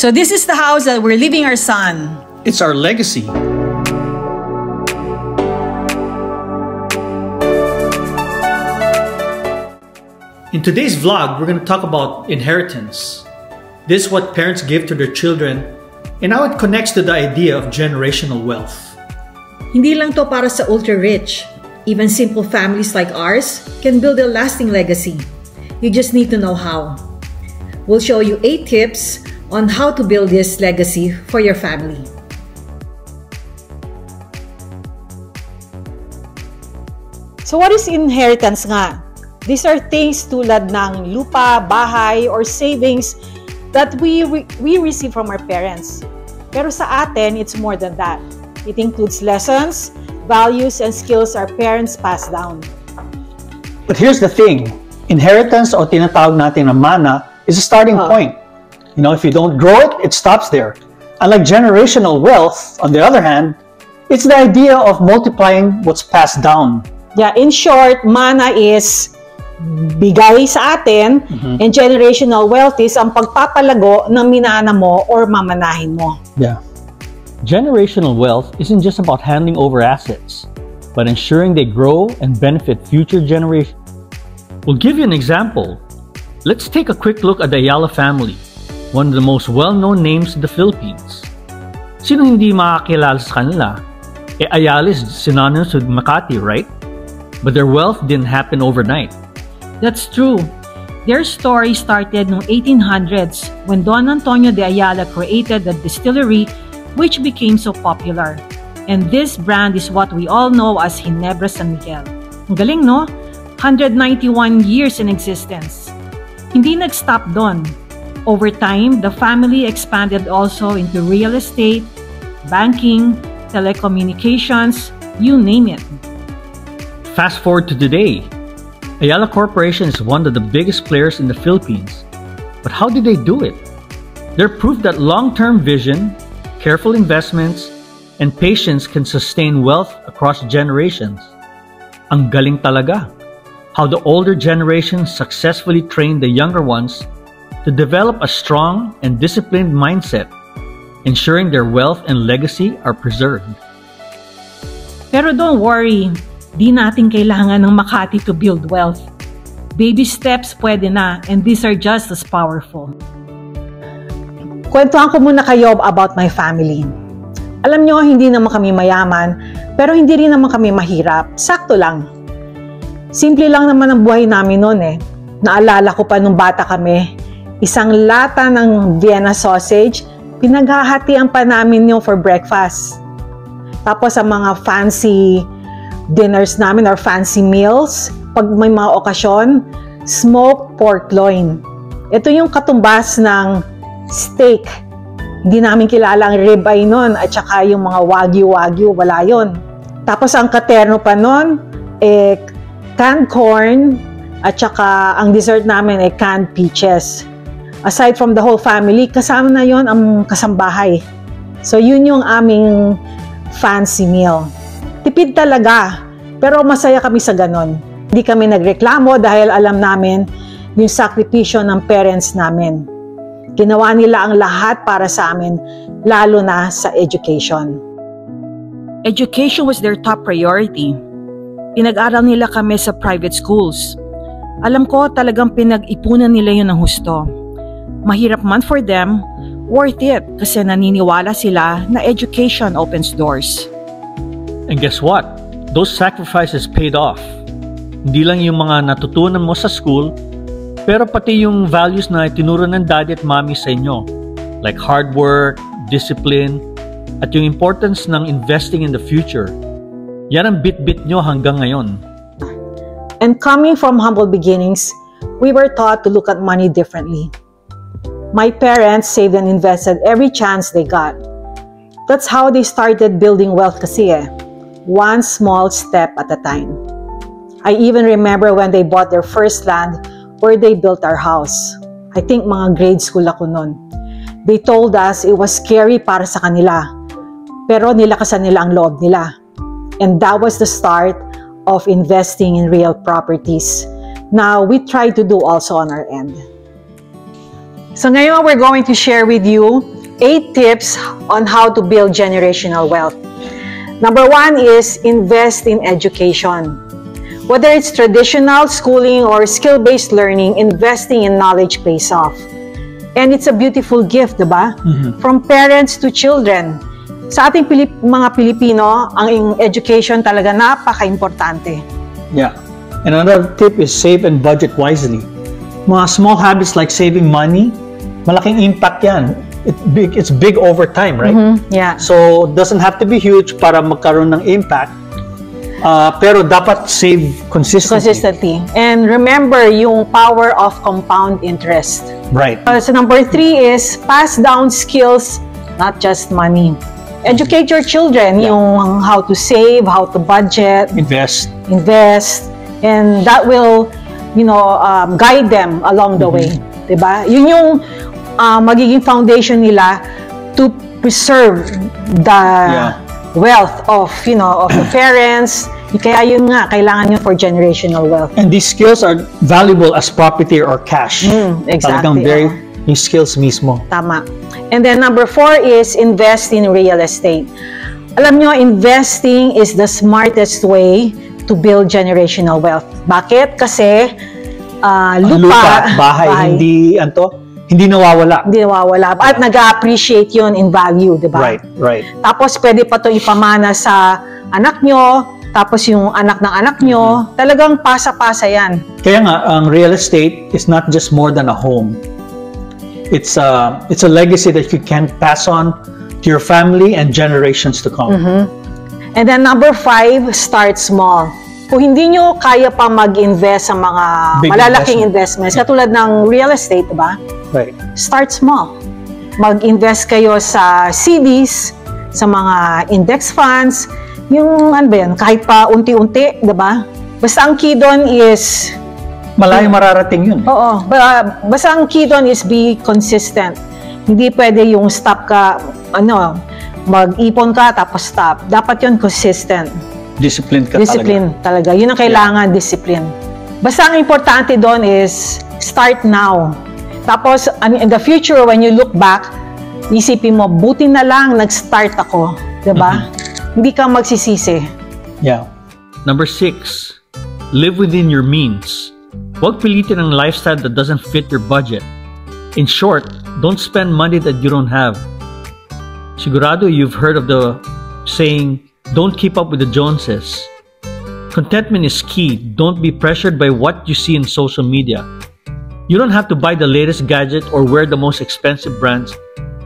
So this is the house that we're leaving our son. It's our legacy. In today's vlog, we're going to talk about inheritance. This is what parents give to their children and how it connects to the idea of generational wealth. Hindi lang to para sa ultra-rich. Even simple families like ours can build a lasting legacy. You just need to know how. We'll show you 8 tips on how to build this legacy for your family. So what is inheritance nga? These are things tulad ng lupa, bahay, or savings that we receive from our parents. Pero sa atin, it's more than that. It includes lessons, values, and skills our parents pass down. But here's the thing. Inheritance o tinatawag natin na mana is a starting point. You know, if you don't grow it, it stops there. Unlike generational wealth, on the other hand, it's the idea of multiplying what's passed down. Yeah, in short, mana is bigay sa atin, and generational wealth is ang pagpapalago ng minana mo or mamanahin mo. Yeah. Generational wealth isn't just about handing over assets, but ensuring they grow and benefit future generations. We'll give you an example. Let's take a quick look at the Ayala family, one of the most well-known names in the Philippines. Sino hindi makakilala sa kanila? Ayala is synonymous with Makati, right? But their wealth didn't happen overnight. That's true. Their story started noong 1800s when Don Antonio de Ayala created the distillery which became so popular. And this brand is what we all know as Ginebra San Miguel. Ang galing, no? 191 years in existence. Hindi nag-stop doon. Over time, the family expanded also into real estate, banking, telecommunications, you name it. Fast forward to today. Ayala Corporation is one of the biggest players in the Philippines. But how did they do it? They're proof that long-term vision, careful investments, and patience can sustain wealth across generations. Ang galing talaga. How the older generation successfully trained the younger ones to develop a strong and disciplined mindset, ensuring their wealth and legacy are preserved. Pero don't worry. Di natin kailangan ng Makati to build wealth. Baby steps pwede na, and these are just as powerful. Kwentuhan ko muna kayo about my family. Alam nyo, hindi naman kami mayaman, pero hindi rin naman kami mahirap. Sakto lang. Simple lang naman ang buhay namin noon eh. Naalala ko pa nung bata kami, isang lata ng Vienna sausage, pinaghahatian pa namin yung for breakfast. Tapos ang mga fancy dinners namin or fancy meals, pag may mga okasyon, smoked pork loin. Ito yung katumbas ng steak. Hindi namin kilala ang ribeye nun at saka yung mga wagyu, wala yun. Tapos ang katerno pa nun, canned corn at saka ang dessert namin canned peaches. Aside from the whole family, kasama na yon ang kasambahay. So yun yung aming fancy meal. Tipid talaga, pero masaya kami sa ganon. Hindi kami nagreklamo dahil alam namin yung sakripisyo ng parents namin. Ginawa nila ang lahat para sa amin, lalo na sa education. Education was their top priority. Pinag-aral nila kami sa private schools. Alam ko talagang pinag-ipunan nila yun ng husto. Mahirap man for them, worth it kasi naniniwala sila na education opens doors. And guess what? Those sacrifices paid off. Hindi lang yung mga natutunan mo sa school, pero pati yung values na itinuro ng daddy at mommy sa inyo. Like hard work, discipline, at yung importance ng investing in the future. Yan ang bit-bit nyo hanggang ngayon. And coming from humble beginnings, we were taught to look at money differently. My parents saved and invested every chance they got. That's how they started building wealth kasi eh. One small step at a time. I even remember when they bought their first land where they built our house. I think mga grade school ako nun. They told us it was scary para sa kanila, pero nilakasan nila ang loob nila. And that was the start of investing in real properties. Now, we try to do also on our end. So ngayon, we're going to share with you 8 tips on how to build generational wealth. Number 1 is invest in education. Whether it's traditional schooling or skill-based learning, investing in knowledge pays off. And it's a beautiful gift, diba? From parents to children. Sa ating mga Pilipino, ang education talaga napaka-importante. Yeah. And another tip is save and budget wisely. Mga small habits like saving money, malaking impact yan. It's big over time, right? Yeah. So, doesn't have to be huge para magkaroon ng impact. Pero dapat save consistently. And remember yung power of compound interest. Right. So number 3 is pass down skills, not just money. Educate your children yung how to save, how to budget, invest, and that will, guide them along the way, diba? Yun yung magiging foundation nila to preserve the wealth of the parents. Kaya yun nga, kailangan yun for generational wealth. And these skills are valuable as property or cash. Exactly. Talagang yung skills mismo. Tama. And then number 4 is invest in real estate. Alam nyo, investing is the smartest way to build generational wealth. Bakit? Kasi lupa, bahay, hindi nawawala. Hindi nawawala. At nag-appreciate yun in value, di ba? Right. Tapos pwede pa ito ipamana sa anak nyo, tapos yung anak ng anak nyo, talagang pasa-pasa yan. Kaya nga, ang real estate is not just more than a home. It's a legacy that you can pass on to your family and generations to come. And then number 5, start small. Kung hindi nyo kaya pa mag-invest sa mga malalaking investments, katulad ng real estate, diba? Right. Start small. Mag-invest kayo sa CDs, sa mga index funds, yung kahit pa unti-unti, diba? Basta ang key doon is malayo mararating yun. Oo. Basta ang key doon is be consistent. Hindi pwede yung stop ka, mag-ipon ka tapos stop. Dapat yun consistent. Discipline talaga. Yun ang kailangan, discipline. Basta ang importante doon is start now. Tapos, in the future, when you look back, isipin mo, buti na lang nag-start ako. Diba? Hindi ka magsisisi. Yeah. Number 6, live within your means. Huwag pilitin ang lifestyle that doesn't fit your budget. In short, don't spend money that you don't have. Sigurado you've heard of the saying, don't keep up with the Joneses. Contentment is key. Don't be pressured by what you see in social media. You don't have to buy the latest gadget or wear the most expensive brands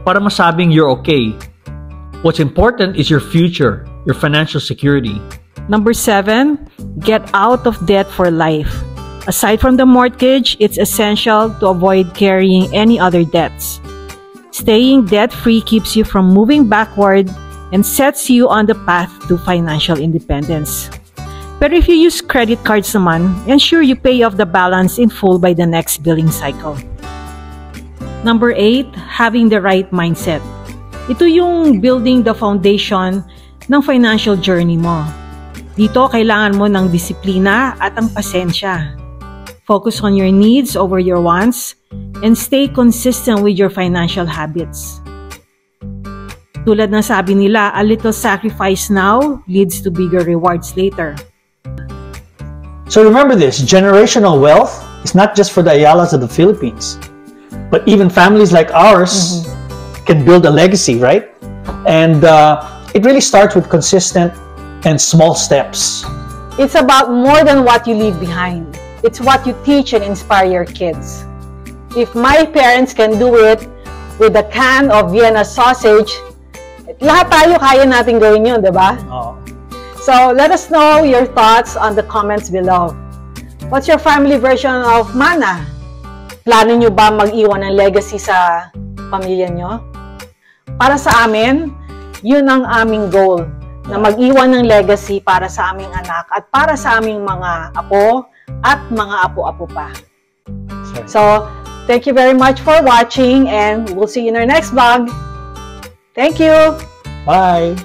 para masabing you're okay. What's important is your future, your financial security. Number 7, get out of debt for life. Aside from the mortgage, it's essential to avoid carrying any other debts. Staying debt-free keeps you from moving backward and sets you on the path to financial independence. Pero if you use credit cards naman, ensure you pay off the balance in full by the next billing cycle. Number 8, having the right mindset. Ito yung building the foundation ng financial journey mo. Dito, kailangan mo ng disiplina at ang pasensya. Focus on your needs over your wants and stay consistent with your financial habits. Tulad ng sabi nila, a little sacrifice now leads to bigger rewards later. So remember this, generational wealth is not just for the Ayalas of the Philippines, but even families like ours can build a legacy, right? And it really starts with consistent and small steps. It's about more than what you leave behind. It's what you teach and inspire your kids. If my parents can do it with a can of Vienna sausage, lahat tayo kaya natin gawin yun, di ba? So, let us know your thoughts on the comments below. What's your family version of mana? Plano nyo ba mag-iwan ng legacy sa pamilya nyo? Para sa amin, yun ang aming goal, na mag-iwan ng legacy para sa aming anak at para sa aming mga apo at mga apo-apo pa. So, thank you very much for watching and we'll see you in our next vlog. Thank you! Bye!